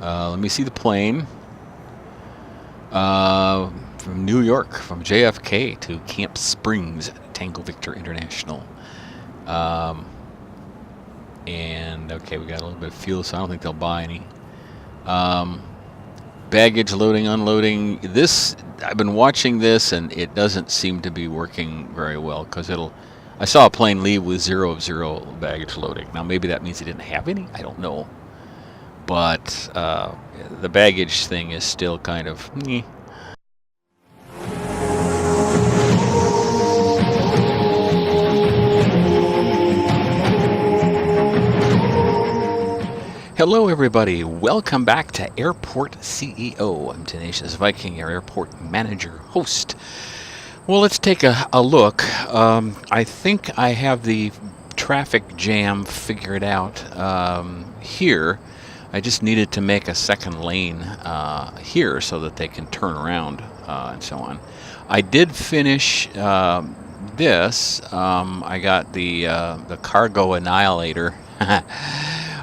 Let me see the plane. From New York, from JFK to Camp Springs, Tango Victor International. And okay, we got a little bit of fuel, so I don't think they'll buy any. Baggage loading, unloading. This, I've been watching this, and it doesn't seem to be working very well because I saw a plane leave with 0 of 0 baggage loading. Now maybe that means it didn't have any. I don't know. But the baggage thing is still kind of. Hello everybody, welcome back to Airport CEO. I'm TenaciousViking, your airport manager host. Well, let's take a look. I think I have the traffic jam figured out here. I just needed to make a second lane here so that they can turn around and so on. I did finish this. I got the cargo annihilator.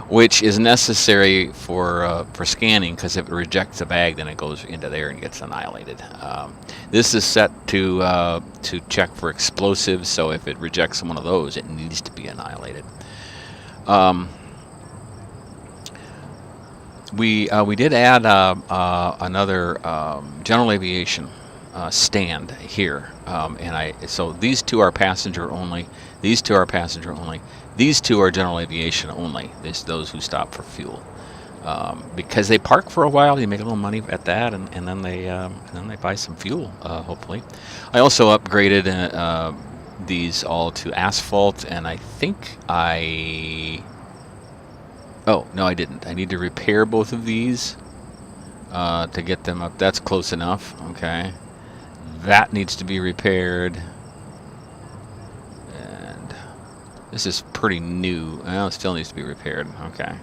Which is necessary for scanning, because if it rejects a bag, then it goes into there and gets annihilated. This is set to check for explosives, so if it rejects one of those, it needs to be annihilated. We did add another general aviation stand here, so these two are passenger only. These two are passenger only. These two are general aviation only. Those who stop for fuel, because they park for a while. You make a little money at that, and then they buy some fuel. Hopefully, I also upgraded these all to asphalt, and I think oh no, I didn't. I need to repair both of these to get them up. That's close enough. Okay, that needs to be repaired. This is pretty new. Well, it still needs to be repaired. Okay.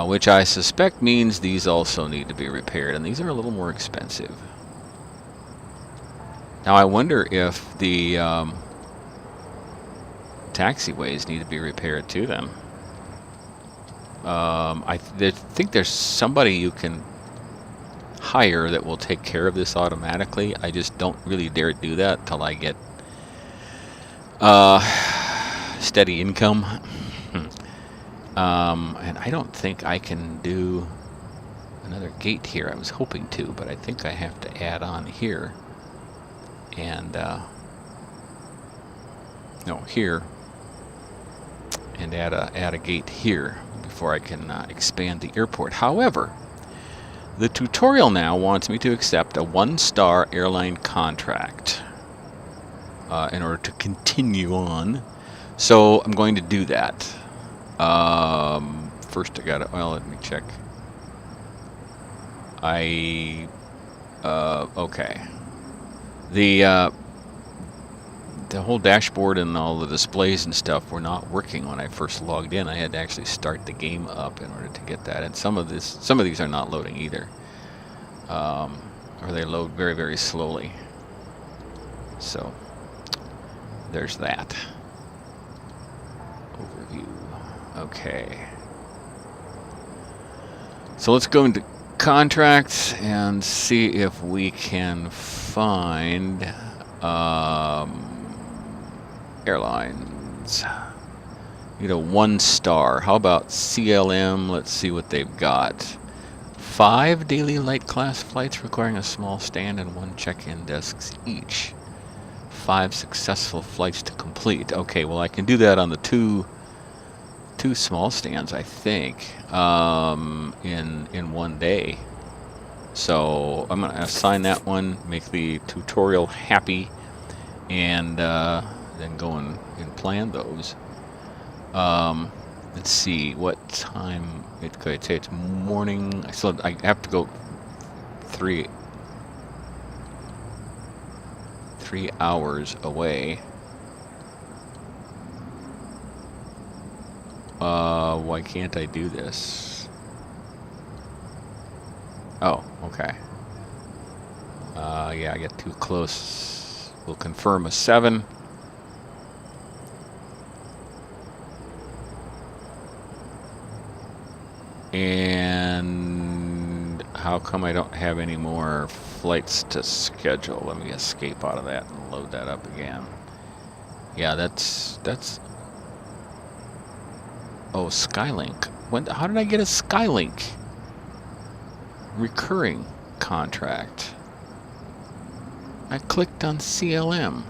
Which I suspect means these also need to be repaired, and these are a little more expensive. Now I wonder if the taxiways need to be repaired too then. I think there's somebody you can hire that will take care of this automatically. I just don't really dare do that till I get steady income. And I don't think I can do another gate here. I was hoping to, but I think I have to add on here and no, here, and add a gate here before I can expand the airport. However, the tutorial now wants me to accept a 1-star airline contract in order to continue on. So I'm going to do that. First I gotta, well, let me check. Okay. The whole dashboard and all the displays and stuff were not working when I first logged in. I had to actually start the game up in order to get that. And some of these are not loading either. Or they load very, very slowly. So there's that. Overview. Okay. So let's go into contracts and see if we can find airlines. Need a 1-star. How about CLM? Let's see what they've got. 5 daily light class flights requiring a small stand and 1 check-in desks each. 5 successful flights to complete. Okay, well I can do that on the two small stands, I think, in one day. So I'm gonna assign that one, make the tutorial happy, and then go and plan those. Let's see what time it could say. It's morning. I have to go 3 hours away. Why can't I do this? Oh, okay. Yeah, I get too close. We'll confirm a 7. And how come I don't have any more flights to schedule? Let me escape out of that and load that up again. Yeah, that's oh, Skylink. How did I get a Skylink recurring contract? I clicked on CLM.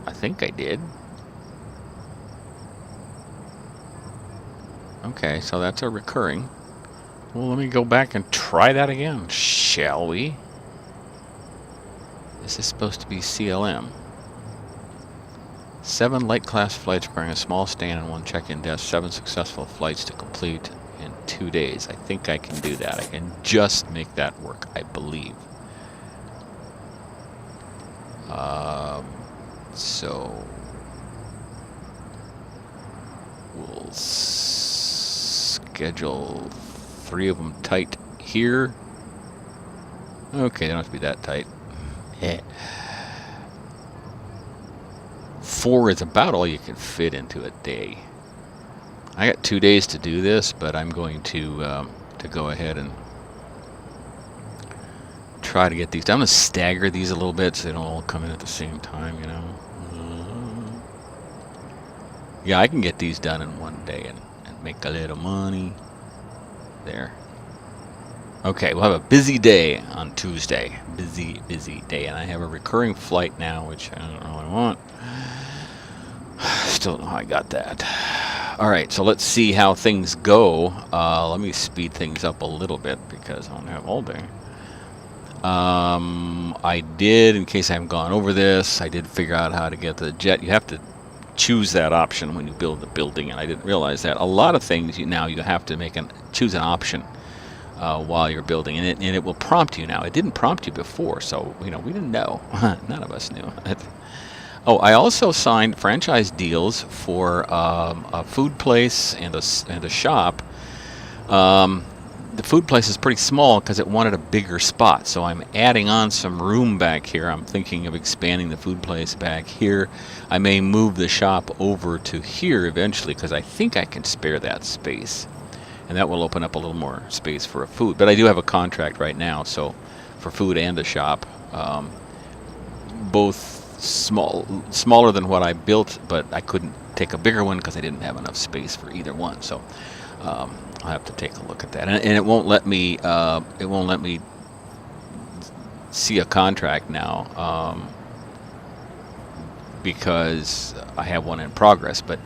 I think I did. Okay, so that's a recurring. Well, let me go back and try that again, shall we? Is this supposed to be CLM? 7 light class flights requiring a small stand and 1 check-in desk. 7 successful flights to complete in 2 days. I think I can do that. I can just make that work, I believe. So we'll schedule 3 of them tight here. Okay, they don't have to be that tight. 4 is about all you can fit into a day. I got 2 days to do this, but I'm going to go ahead and try to get these done. I'm going to stagger these a little bit so they don't all come in at the same time, you know. Yeah, I can get these done in 1 day and make a little money. There. Okay, we'll have a busy day on Tuesday. Busy day. And I have a recurring flight now, which I don't really want. Still don't know how I got that. Alright, so let's see how things go. Let me speed things up a little bit because I don't have all day. I did, in case I haven't gone over this, I did figure out how to get the jet. You have to choose that option when you build the building, and I didn't realize that. A lot of things now you have to choose an option while you're building, and it will prompt you now. It didn't prompt you before, so we didn't know. None of us knew. Oh, I also signed franchise deals for a food place and a shop. The food place is pretty small because it wanted a bigger spot, so I'm adding on some room back here. I'm thinking of expanding the food place back here. I may move the shop over to here eventually because I think I can spare that space, and that will open up a little more space for a food. But I do have a contract right now, so for food and a shop, both smaller than what I built, but I couldn't take a bigger one because I didn't have enough space for either one. So I'll have to take a look at that, and it won't let me. It won't let me see a contract now because I have one in progress. But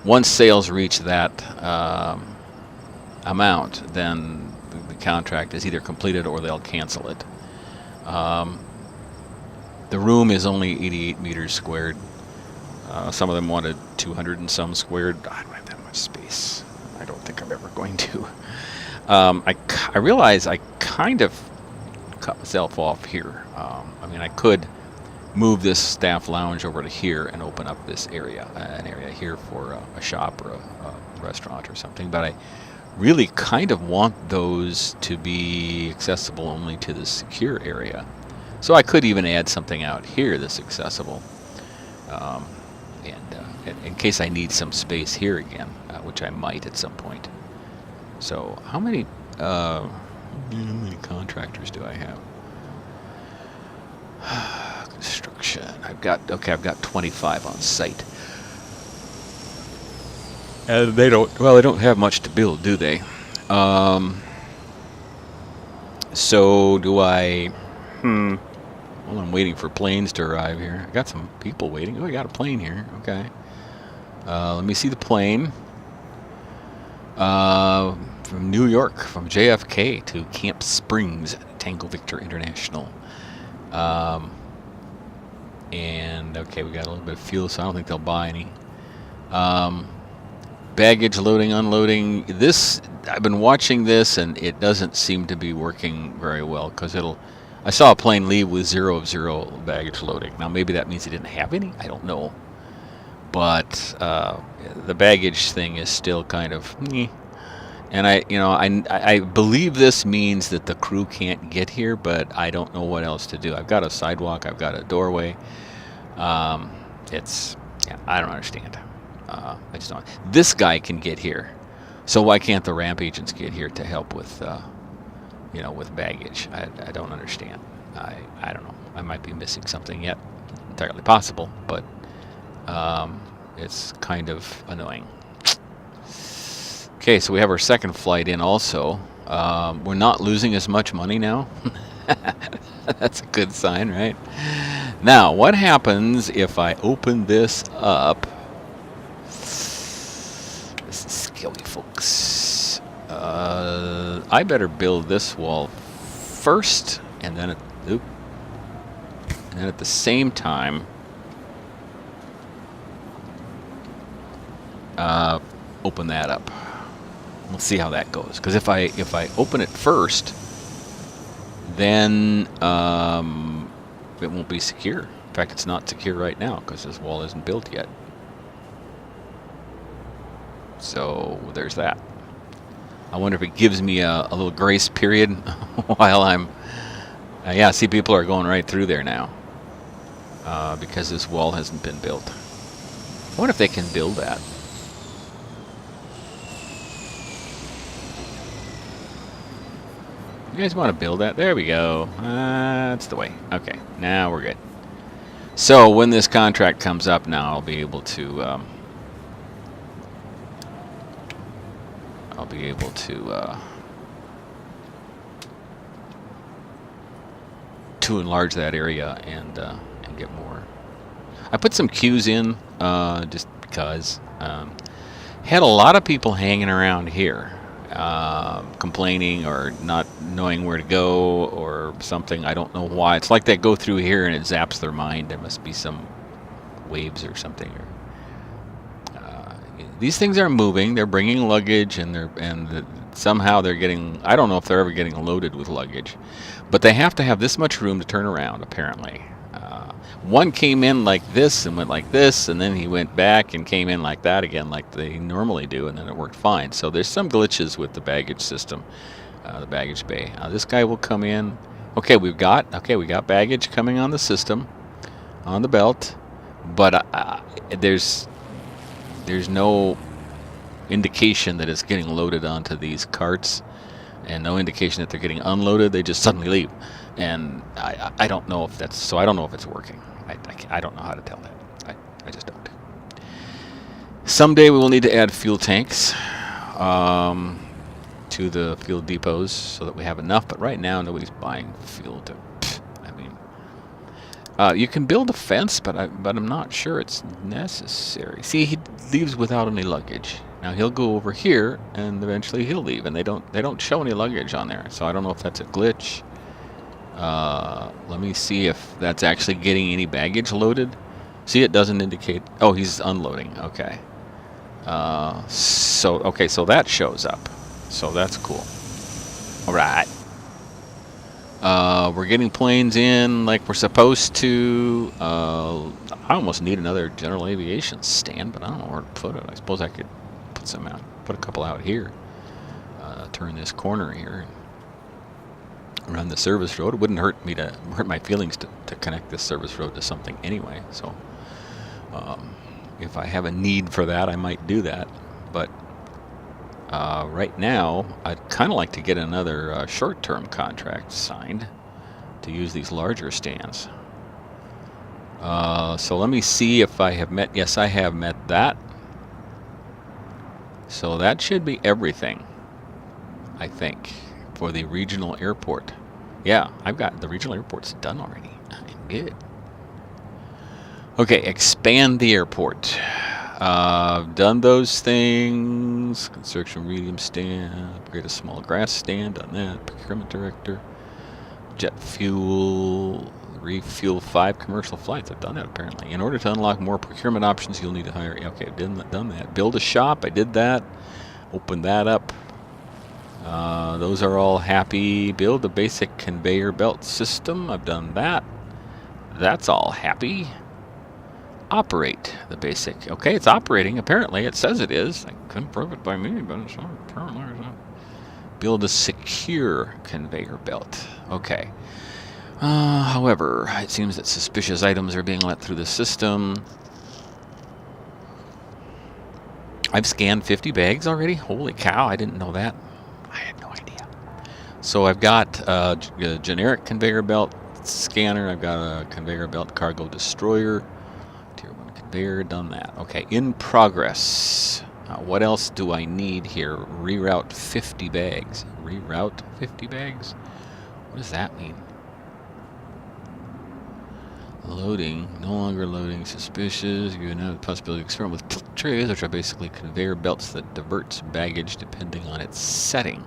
once sales reach that amount, then the contract is either completed or they'll cancel it. The room is only 88 meters squared. Some of them wanted 200 and some squared. I don't have that much space. I don't think I'm ever going to. I realize I kind of cut myself off here. I mean, I could move this staff lounge over to here and open up this area, an area here for a shop or a restaurant or something, but I really kind of want those to be accessible only to the secure area. So I could even add something out here that's accessible, and in case I need some space here again, which I might at some point. So how many contractors do I have? Construction. I've got 25 on site. And they don't have much to build, do they? So do I? Well, I'm waiting for planes to arrive here. I got some people waiting. Oh, I got a plane here. Okay. Let me see the plane. From New York, from JFK to Camp Springs, Tango Victor International. And okay, we got a little bit of fuel, so I don't think they'll buy any. Baggage loading, unloading. This, I've been watching this, and it doesn't seem to be working very well because I saw a plane leave with 0 of 0 baggage loading. Now maybe that means it didn't have any. I don't know. But the baggage thing is still kind of, and I believe this means that the crew can't get here, but I don't know what else to do. I've got a sidewalk. I've got a doorway. I don't understand. I just don't. This guy can get here, so why can't the ramp agents get here to help with you know, with baggage. I don't understand. I don't know. I might be missing something yet. Entirely possible, but it's kind of annoying. Okay, so we have our second flight in also. We're not losing as much money now. That's a good sign, right? Now, what happens if I open this up? This is scary, folks. I better build this wall first, and then at the same time, open that up. We'll see how that goes. Because if I open it first, then it won't be secure. In fact, it's not secure right now because this wall isn't built yet. So there's that. I wonder if it gives me a little grace period while I'm... yeah, see, people are going right through there now because this wall hasn't been built. I wonder if they can build that. You guys want to build that? There we go. That's the way. Okay, now we're good. So when this contract comes up now, I'll be able to enlarge that area and get more. I put some queues in just because. Had a lot of people hanging around here, complaining or not knowing where to go or something. I don't know why. It's like they go through here and it zaps their mind. There must be some waves or something. These things are moving. They're bringing luggage, and somehow they're getting. I don't know if they're ever getting loaded with luggage, but they have to have this much room to turn around. Apparently, one came in like this and went like this, and then he went back and came in like that again, like they normally do, and then it worked fine. So there's some glitches with the baggage system, the baggage bay. This guy will come in. Okay, we got baggage coming on the system, on the belt, but there's no indication that it's getting loaded onto these carts, and no indication that they're getting unloaded. They just suddenly leave, and I don't know if that's so. I don't know if it's working. I don't know how to tell that. I just don't. Someday we will need to add fuel tanks to the fuel depots so that we have enough. But right now, nobody's buying fuel to. You can build a fence, but I'm not sure it's necessary. See, he leaves without any luggage. Now he'll go over here, and eventually he'll leave, and they don't show any luggage on there. So I don't know if that's a glitch. Let me see if that's actually getting any baggage loaded. See, it doesn't indicate. Oh, he's unloading. Okay. So that shows up. So that's cool. All right. We're getting planes in like we're supposed to. I almost need another general aviation stand, but I don't know where to put it. I suppose I could put some out, put a couple out here. Turn this corner here. Run the service road. It wouldn't hurt my feelings to connect this service road to something anyway. So if I have a need for that, I might do that. But right now, I'd kind of like to get another short-term contract signed to use these larger stands. So let me see if I have met. Yes, I have met that. So that should be everything, I think, for the regional airport. Yeah, I've got the regional airport's done already. I'm good. Okay, expand the airport. Done those things. Construction medium stand. Upgrade a small grass stand. Done that. Procurement director. Jet fuel. Refuel 5 commercial flights. I've done that apparently. In order to unlock more procurement options, you'll need to hire. Okay, done that. Build a shop. I did that. Open that up. Those are all happy. Build a basic conveyor belt system. I've done that. That's all happy. Operate the basic. Okay, it's operating. Apparently, it says it is. I couldn't prove it by me, but it's apparently not. Build a secure conveyor belt. Okay. However, it seems that suspicious items are being let through the system. I've scanned 50 bags already. Holy cow! I didn't know that. I had no idea. So I've got a generic conveyor belt scanner. I've got a conveyor belt cargo destroyer. Tier 1 conveyor, done that. Okay, in progress. What else do I need here? Reroute 50 bags. Reroute 50 bags? What does that mean? Loading, no longer loading suspicious. You have the possibility of experiment with trays, which are basically conveyor belts that diverts baggage depending on its setting.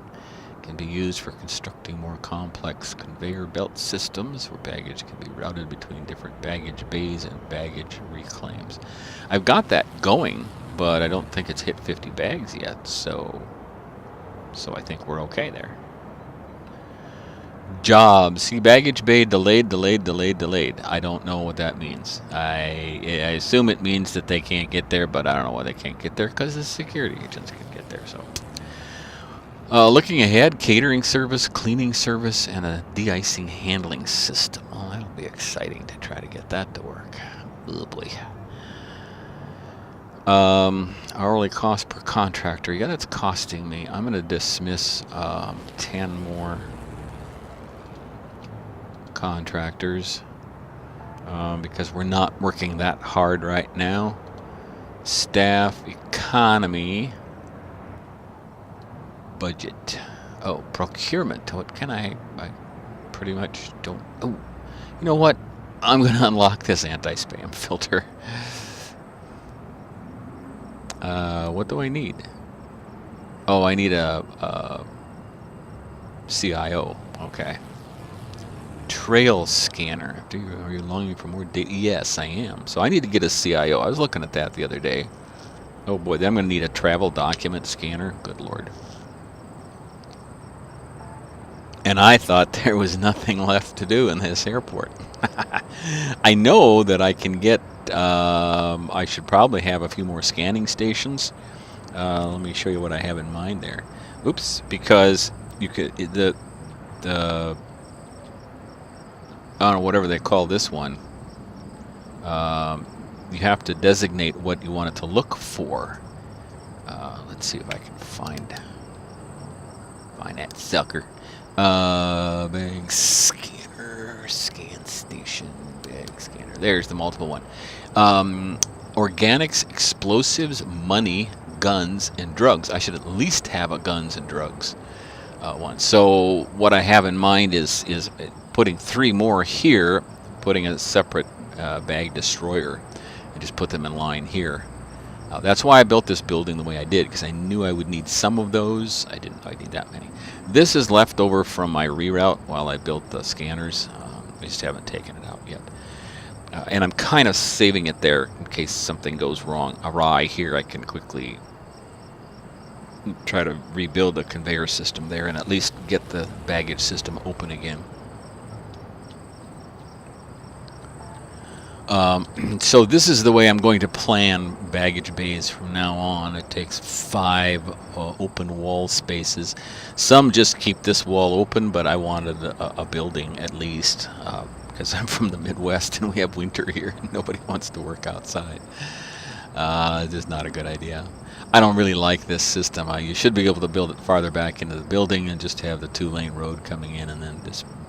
Can be used for constructing more complex conveyor belt systems where baggage can be routed between different baggage bays and baggage reclaims. I've got that going, but I don't think it's hit 50 bags yet, so I think we're okay there. Jobs. See, baggage bay delayed. I don't know what that means. I assume it means that they can't get there, but I don't know why they can't get there, because the security agents can get there, so... looking ahead, catering service, cleaning service, and a de-icing handling system. Oh, that'll be exciting to try to get that to work. Oh, boy. Hourly cost per contractor. Yeah, that's costing me. I'm going to dismiss 10 more contractors because we're not working that hard right now. Staff, economy... budget. Oh, procurement. What can I pretty much don't... Oh, you know what? I'm going to unlock this anti-spam filter. What do I need? Oh, I need a CIO. Okay. Trail scanner. Are you longing for more data? Yes, I am. So I need to get a CIO. I was looking at that the other day. Oh boy, then I'm going to need a travel document scanner. Good Lord. And I thought there was nothing left to do in this airport. I know that I can get, I should probably have a few more scanning stations. Let me show you what I have in mind there. Oops, because you could, the I don't know, whatever they call this one, you have to designate what you want it to look for. Let's see if I can find that sucker. Bag scanner, scan station, bag scanner. There's the multiple one. Organics, explosives, money, guns, and drugs. I should at least have a guns and drugs one. So what I have in mind is putting 3 more here, putting a separate bag destroyer, and just put them in line here. That's why I built this building the way I did, because I knew I would need some of those. I didn't know I'd need that many. This is left over from my reroute while I built the scanners. I just haven't taken it out yet. And I'm kind of saving it there in case something goes awry here. I can quickly try to rebuild the conveyor system there and at least get the baggage system open again. So this is the way I'm going to plan baggage bays from now on. It takes 5 open wall spaces. Some just keep this wall open, but I wanted a building at least because I'm from the Midwest and we have winter here. Nobody wants to work outside. It's just not a good idea. I don't really like this system. You should be able to build it farther back into the building and just have the 2-lane road coming in and then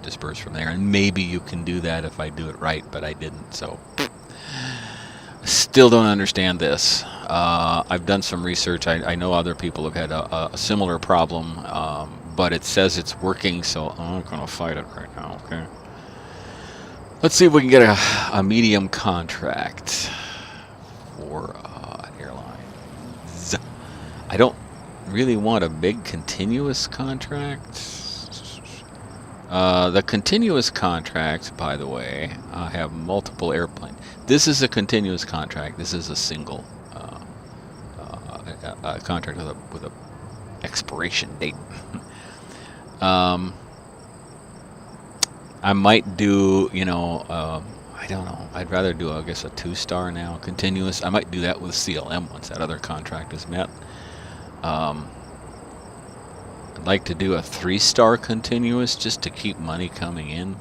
disperse from there. And maybe you can do that if I do it right, but I didn't. So still don't understand this. I've done some research. I know other people have had a similar problem, but it says it's working, so I'm not going to fight it right now, okay? Let's see if we can get a medium contract for an airline. I don't really want a big continuous contract. The continuous contract, by the way, I have multiple airplanes. This is a continuous contract. This is a single contract with a expiration date. I might do, I don't know. I'd rather do, I guess, a 2-star now, continuous. I might do that with CLM once that other contract is met. I'd like to do a 3-star continuous just to keep money coming in.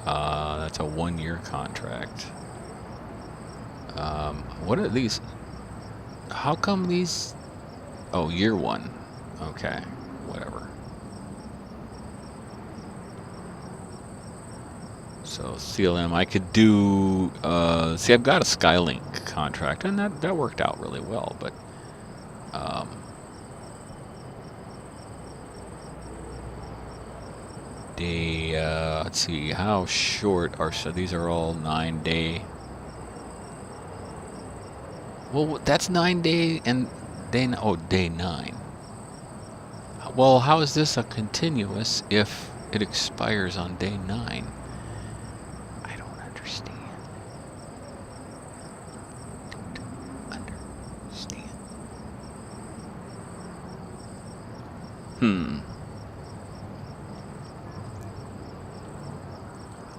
That's a 1-year contract. What are these? How come these? Oh, year 1. Okay, whatever. So CLM, I could do. See, I've got a Skylink contract, and that worked out really well. But let's see, how short are so? These are all 9-day. Well, that's 9-day and day. Oh, day 9. Well, how is this a continuous if it expires on day 9? I don't understand.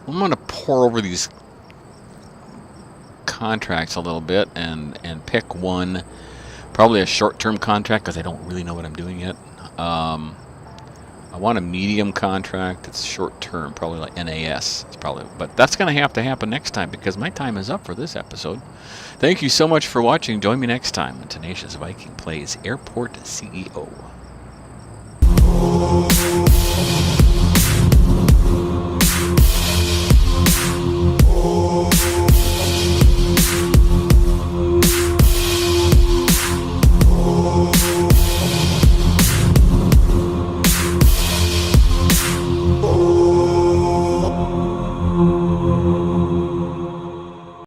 I'm going to pour over these contracts a little bit and pick one, probably a short-term contract because I don't really know what I'm doing yet. I want a medium contract that's short-term, probably like NAS. It's probably, but that's going to happen next time because my time is up for this episode. Thank you so much for watching. Join me next time when Tenacious Viking plays Airport CEO.